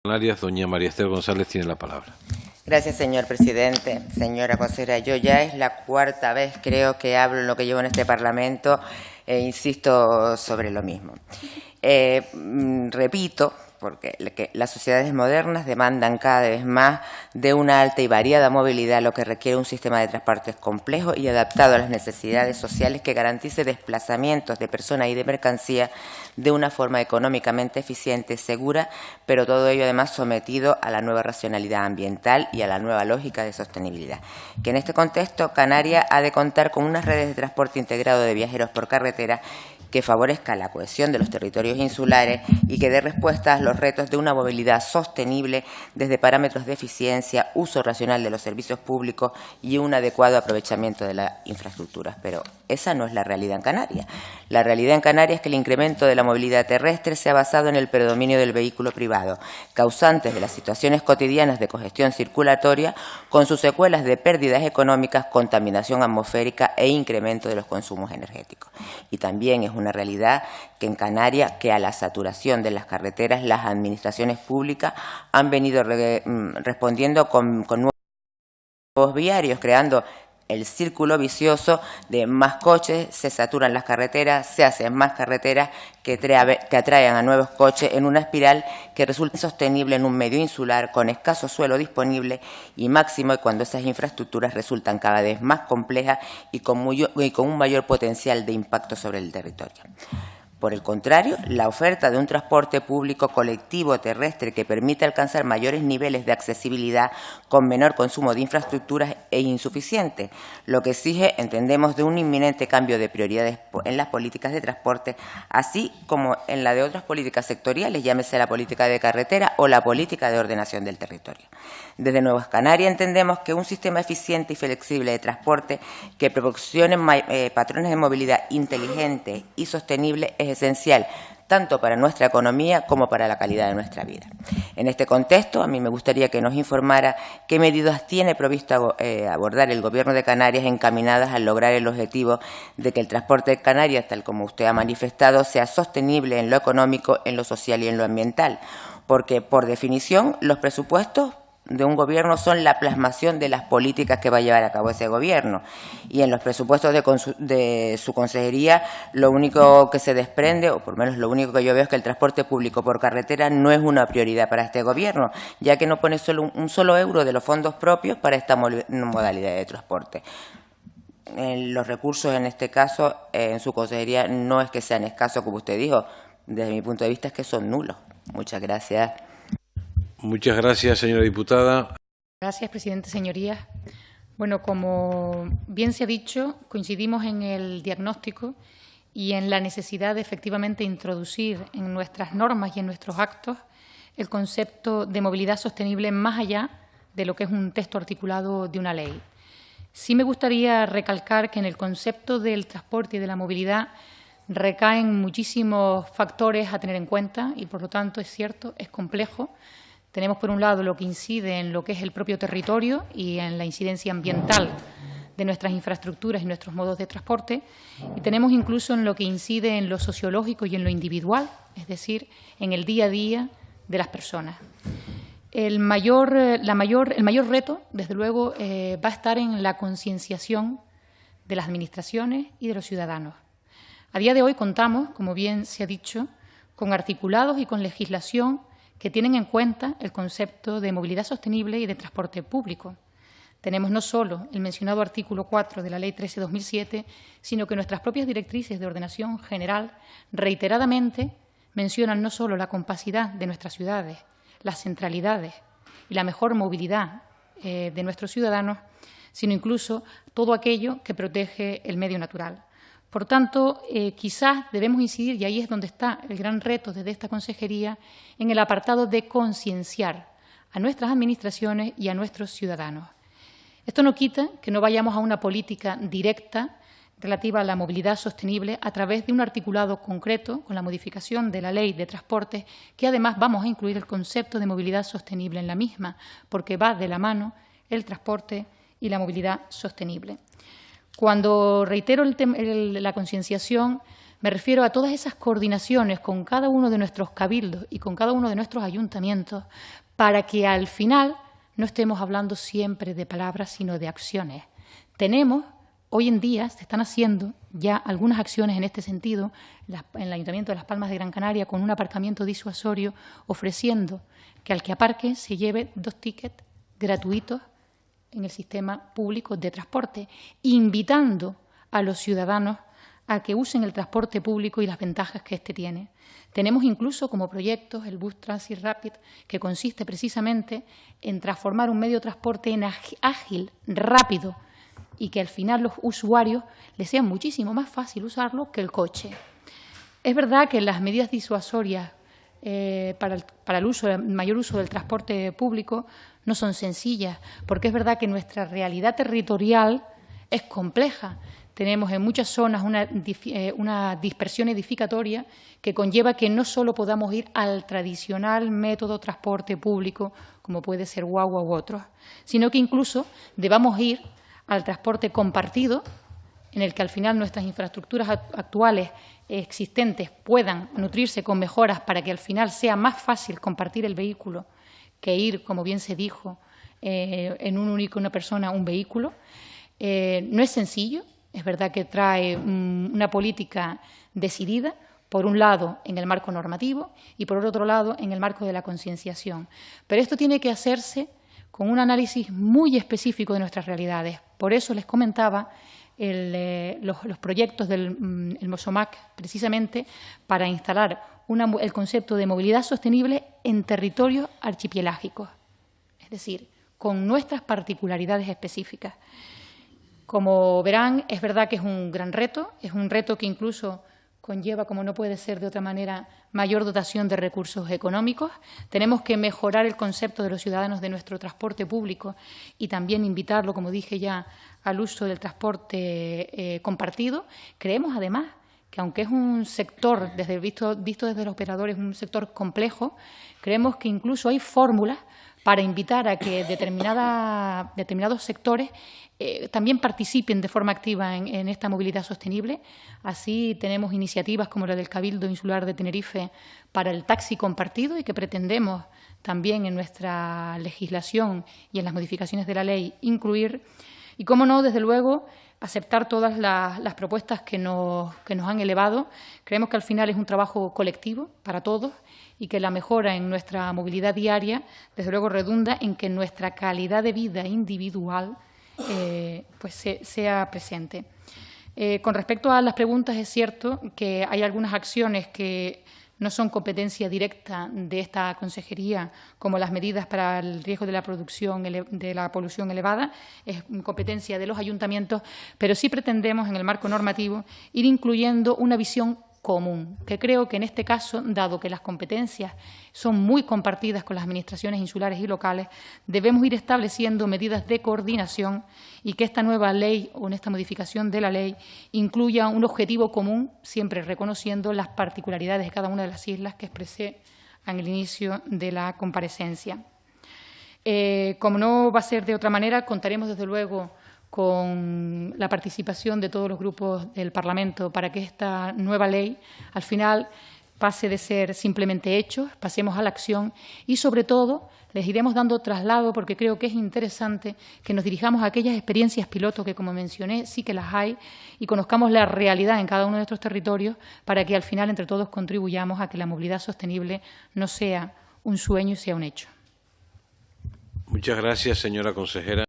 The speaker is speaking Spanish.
Canarias, doña María Esther González tiene la palabra. Gracias, señor presidente. Señora consejera, yo ya es la cuarta vez, creo, que hablo en lo que llevo en este Parlamento e insisto sobre lo mismo. Repito, porque las sociedades modernas demandan cada vez más de una alta y variada movilidad, lo que requiere un sistema de transportes complejo y adaptado a las necesidades sociales que garantice desplazamientos de personas y de mercancía de una forma económicamente eficiente, segura, pero todo ello además sometido a la nueva racionalidad ambiental y a la nueva lógica de sostenibilidad. Que en este contexto, Canarias ha de contar con unas redes de transporte integrado de viajeros por carretera que favorezca la cohesión de los territorios insulares y que dé respuesta a los retos de una movilidad sostenible desde parámetros de eficiencia, uso racional de los servicios públicos y un adecuado aprovechamiento de las infraestructuras. Pero esa no es la realidad en Canarias. La realidad en Canarias es que el incremento de la movilidad terrestre se ha basado en el predominio del vehículo privado, causantes de las situaciones cotidianas de congestión circulatoria, con sus secuelas de pérdidas económicas, contaminación atmosférica e incremento de los consumos energéticos. Y también es una realidad que en Canarias, que a la saturación de las carreteras, las administraciones públicas han venido respondiendo con nuevos viarios, creando el círculo vicioso de más coches, se saturan las carreteras, se hacen más carreteras que atraen a nuevos coches en una espiral que resulta insostenible en un medio insular con escaso suelo disponible y máximo cuando esas infraestructuras resultan cada vez más complejas y con un mayor potencial de impacto sobre el territorio. Por el contrario, la oferta de un transporte público colectivo terrestre que permita alcanzar mayores niveles de accesibilidad con menor consumo de infraestructuras es insuficiente, lo que exige, entendemos, de un inminente cambio de prioridades en las políticas de transporte, así como en la de otras políticas sectoriales, llámese la política de carretera o la política de ordenación del territorio. Desde Nuevas Canarias entendemos que un sistema eficiente y flexible de transporte que proporcione patrones de movilidad inteligentes y sostenibles es esencial, tanto para nuestra economía como para la calidad de nuestra vida. En este contexto, a mí me gustaría que nos informara qué medidas tiene previsto abordar el Gobierno de Canarias encaminadas a lograr el objetivo de que el transporte de Canarias, tal como usted ha manifestado, sea sostenible en lo económico, en lo social y en lo ambiental, porque, por definición, los presupuestos de un gobierno son la plasmación de las políticas que va a llevar a cabo ese gobierno. Y en los presupuestos de su consejería, lo único que se desprende, o por lo menos lo único que yo veo, es que el transporte público por carretera no es una prioridad para este gobierno, ya que no pone un solo euro de los fondos propios para esta modalidad de transporte. Los recursos, en este caso, en su consejería, no es que sean escasos, como usted dijo. Desde mi punto de vista, es que son nulos. Muchas gracias. Muchas gracias, señora diputada. Gracias, presidente, señorías. Bueno, como bien se ha dicho, coincidimos en el diagnóstico y en la necesidad de efectivamente introducir en nuestras normas y en nuestros actos el concepto de movilidad sostenible más allá de lo que es un texto articulado de una ley. Sí me gustaría recalcar que en el concepto del transporte y de la movilidad recaen muchísimos factores a tener en cuenta y, por lo tanto, es cierto, es complejo. Tenemos, por un lado, lo que incide en lo que es el propio territorio y en la incidencia ambiental de nuestras infraestructuras y nuestros modos de transporte, y tenemos incluso en lo que incide en lo sociológico y en lo individual, es decir, en el día a día de las personas. El mayor reto, desde luego, va a estar en la concienciación de las administraciones y de los ciudadanos. A día de hoy contamos, como bien se ha dicho, con articulados y con legislación que tienen en cuenta el concepto de movilidad sostenible y de transporte público. Tenemos no solo el mencionado artículo 4 de la Ley 13/2007, sino que nuestras propias directrices de ordenación general reiteradamente mencionan no solo la compacidad de nuestras ciudades, las centralidades y la mejor movilidad de nuestros ciudadanos, sino incluso todo aquello que protege el medio natural. Por tanto, quizás debemos incidir, y ahí es donde está el gran reto desde esta consejería, en el apartado de concienciar a nuestras administraciones y a nuestros ciudadanos. Esto no quita que no vayamos a una política directa relativa a la movilidad sostenible a través de un articulado concreto con la modificación de la Ley de Transportes, que además vamos a incluir el concepto de movilidad sostenible en la misma, porque va de la mano el transporte y la movilidad sostenible. Cuando reitero la concienciación, Me refiero a todas esas coordinaciones con cada uno de nuestros cabildos y con cada uno de nuestros ayuntamientos para que al final no estemos hablando siempre de palabras, sino de acciones. Hoy en día se están haciendo ya algunas acciones en este sentido en el Ayuntamiento de Las Palmas de Gran Canaria con un aparcamiento disuasorio ofreciendo que al que aparque se lleve 2 tickets gratuitos en el sistema público de transporte, invitando a los ciudadanos a que usen el transporte público y las ventajas que éste tiene. Tenemos incluso como proyectos el Bus Transit Rapid, que consiste precisamente en transformar un medio de transporte en ágil, rápido, y que al final los usuarios les sea muchísimo más fácil usarlo que el coche. Es verdad que las medidas disuasorias para el mayor uso del transporte público no son sencillas, porque es verdad que nuestra realidad territorial es compleja. Tenemos en muchas zonas una dispersión edificatoria que conlleva que no solo podamos ir al tradicional método de transporte público, como puede ser guagua u otros, sino que incluso debamos ir al transporte compartido, en el que al final nuestras infraestructuras actuales existentes puedan nutrirse con mejoras para que al final sea más fácil compartir el vehículo que ir, como bien se dijo, en una persona, un vehículo. No es sencillo, es verdad que trae una política decidida, por un lado en el marco normativo y por otro lado en el marco de la concienciación. Pero esto tiene que hacerse con un análisis muy específico de nuestras realidades. Por eso les comentaba los proyectos del MOSOMAC, precisamente para instalar el concepto de movilidad sostenible en territorios archipielagicos, es decir, con nuestras particularidades específicas. Como verán, es verdad que es un gran reto, es un reto que incluso conlleva, como no puede ser de otra manera, mayor dotación de recursos económicos. Tenemos que mejorar el concepto de los ciudadanos de nuestro transporte público y también invitarlo, como dije ya, al uso del transporte compartido. Creemos, además, que aunque es un sector, visto desde los operadores, un sector complejo, creemos que incluso hay fórmulas para invitar a que determinados sectores también participen de forma activa en esta movilidad sostenible. Así tenemos iniciativas como la del Cabildo Insular de Tenerife para el taxi compartido y que pretendemos también en nuestra legislación y en las modificaciones de la ley incluir. Y, cómo no, desde luego, aceptar todas las propuestas que nos han elevado. Creemos que al final es un trabajo colectivo para todos y que la mejora en nuestra movilidad diaria, desde luego, redunda en que nuestra calidad de vida individual sea presente. Con respecto a las preguntas, es cierto que hay algunas acciones que no son competencia directa de esta consejería, como las medidas para el riesgo de la producción de la polución elevada, es competencia de los ayuntamientos, pero sí pretendemos, en el marco normativo, ir incluyendo una visión común, que creo que en este caso, dado que las competencias son muy compartidas con las administraciones insulares y locales, debemos ir estableciendo medidas de coordinación y que esta nueva ley o en esta modificación de la ley incluya un objetivo común, siempre reconociendo las particularidades de cada una de las islas que expresé en el inicio de la comparecencia. Como no va a ser de otra manera, contaremos desde luego con la participación de todos los grupos del Parlamento para que esta nueva ley, al final, pase de ser simplemente hechos, pasemos a la acción y, sobre todo, les iremos dando traslado, porque creo que es interesante que nos dirijamos a aquellas experiencias piloto que, como mencioné, sí que las hay y conozcamos la realidad en cada uno de nuestros territorios para que, al final, entre todos, contribuyamos a que la movilidad sostenible no sea un sueño y sea un hecho. Muchas gracias, señora consejera.